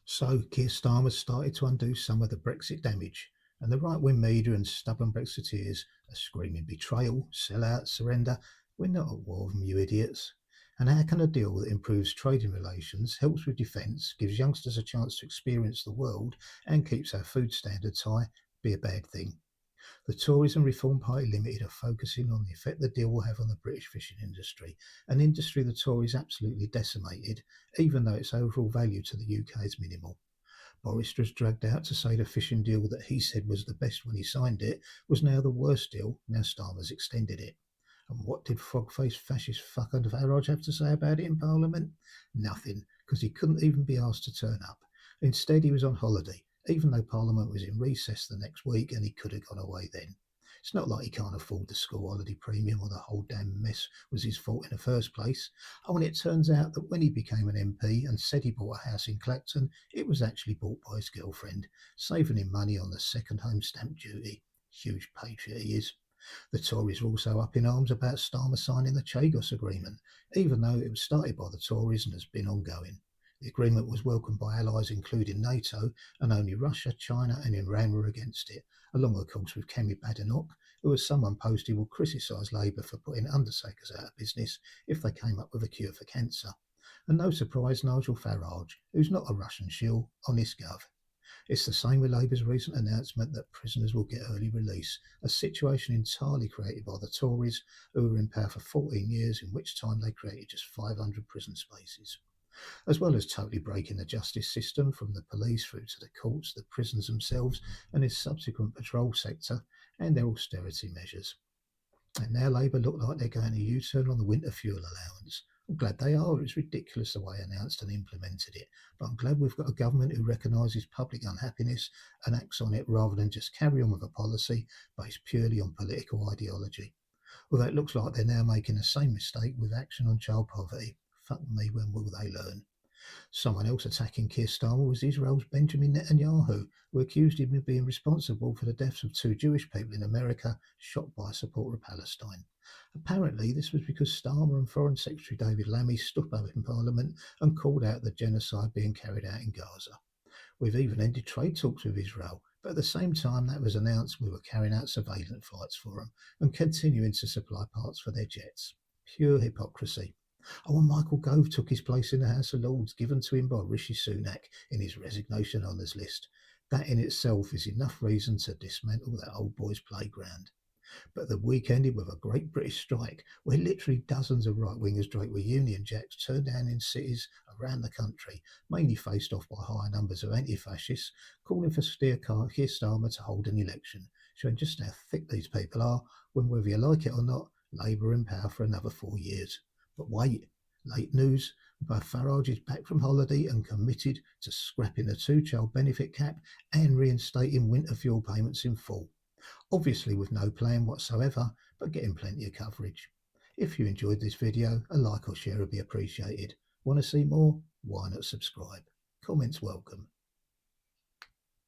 So Keir Starmer started to undo some of the Brexit damage, and the right-wing media and stubborn Brexiteers are screaming betrayal, sell out, surrender. We're not at war with them, you idiots. And how can a deal that improves trading relations, helps with defence, gives youngsters a chance to experience the world, and keeps our food standards high be a bad thing? The Tories and Reform Party Limited are focusing on the effect the deal will have on the British fishing industry, an industry the Tories absolutely decimated, even though its overall value to the UK is minimal. Boris was dragged out to say the fishing deal that he said was the best when he signed it was now the worst deal, now Starmer's extended it. And what did frog-faced fascist fucker Farage have to say about it in Parliament? Nothing, because he couldn't even be asked to turn up. Instead, he was on holiday, even though Parliament was in recess the next week and he could have gone away then. It's not like he can't afford the school holiday premium or the whole damn mess was his fault in the first place. Oh, and it turns out that when he became an MP and said he bought a house in Clacton, it was actually bought by his girlfriend, saving him money on the second home stamp duty. Huge patriot he is. The Tories are also up in arms about Starmer signing the Chagos Agreement, even though it was started by the Tories and has been ongoing. The agreement was welcomed by allies including NATO, and only Russia, China and Iran were against it, along of course with Kemi Badenoch, who as someone posted will criticise Labour for putting undertakers out of business if they came up with a cure for cancer. And no surprise, Nigel Farage, who's not a Russian shill, honest gov. It's the same with Labour's recent announcement that prisoners will get early release, a situation entirely created by the Tories, who were in power for 14 years, in which time they created just 500 prison spaces. As well as totally breaking the justice system from the police through to the courts, the prisons themselves, and its subsequent patrol sector, and their austerity measures. And now Labour look like they're going to U-turn on the winter fuel allowance. I'm glad they are. It's ridiculous the way announced and implemented it. But I'm glad we've got a government who recognises public unhappiness and acts on it rather than just carry on with a policy based purely on political ideology. Although it looks like they're now making the same mistake with action on child poverty. Fuck me, when will they learn? Someone else attacking Keir Starmer was Israel's Benjamin Netanyahu, who accused him of being responsible for the deaths of two Jewish people in America shot by a supporter of Palestine. Apparently, this was because Starmer and Foreign Secretary David Lammy stood up in Parliament and called out the genocide being carried out in Gaza. We've even ended trade talks with Israel, but at the same time that was announced, we were carrying out surveillance flights for them and continuing to supply parts for their jets. Pure hypocrisy. Oh, and Michael Gove took his place in the House of Lords, given to him by Rishi Sunak in his resignation honours list. That in itself is enough reason to dismantle that old boys' playground. But the week ended with a great British strike, where literally dozens of right-wingers draped with Union Jacks turned down in cities around the country, mainly faced off by higher numbers of anti-fascists, calling for Keir Starmer to hold an election, showing just how thick these people are, when whether you like it or not, Labour in power for another 4 years. But wait, late news, but Farage is back from holiday and committed to scrapping the two-child benefit cap and reinstating winter fuel payments in full. Obviously with no plan whatsoever, but getting plenty of coverage. If you enjoyed this video, a like or share would be appreciated. Want to see more? Why not subscribe? Comments welcome.